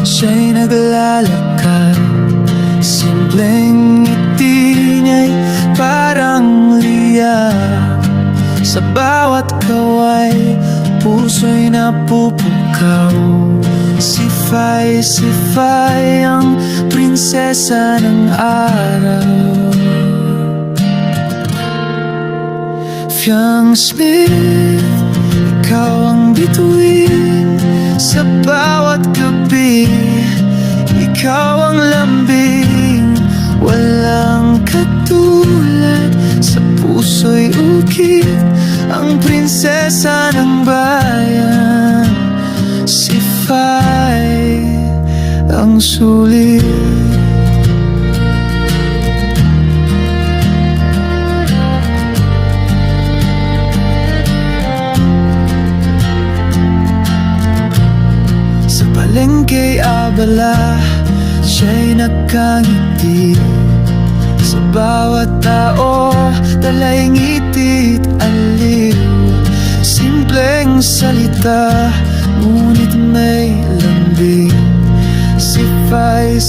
Siya'y naglalakad, simpleng ngiti niya'y parang liyak. Sa bawat kaway, puso'y napupukaw. Si Fai, si Fai, ang prinsesa ng araw. Fiang Smith, ikaw ang bituin sa bawat gabi. Ikaw ang lambing, walang katulad. Sa puso'y ukit, ang prinsesa ng bayan. Si Fai, ang sulit. Sa palengke abala, siya'y nakangiti. Sa bawat tao, dala'y ngiti't aliw. Simpleng salita, ngunit may lambing. Si Fai,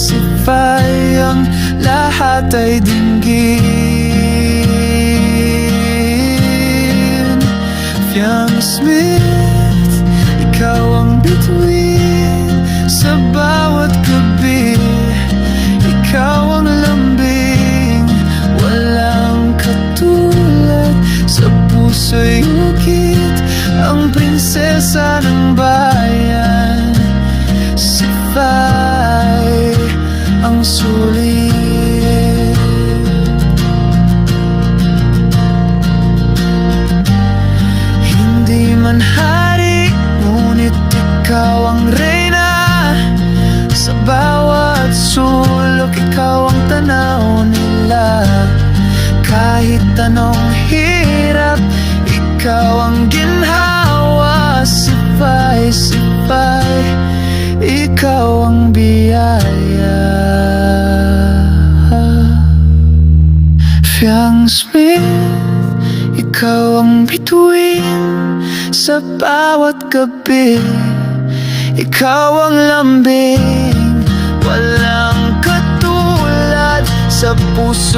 ang lahat ay dinggin. Fiang Smith, ikaw ang bituin sa bawat gabi. Ikaw ang lambing, walang katulad. Sa puso'y ukit, ang prinsesa ng bayan. Si Fai, ang sulit. Hindi man hari, ngunit ikaw ang reyna. Sa bawat sulok, ikaw ang tanaw nila. Kahit anong hirap, ikaw ang ginhawa. Si Fai, ikaw ang biyaya. Fiang Smith, ikaw ang bituin sa bawat gabi. Ikaw ang lambing, walang katulad. Sa puso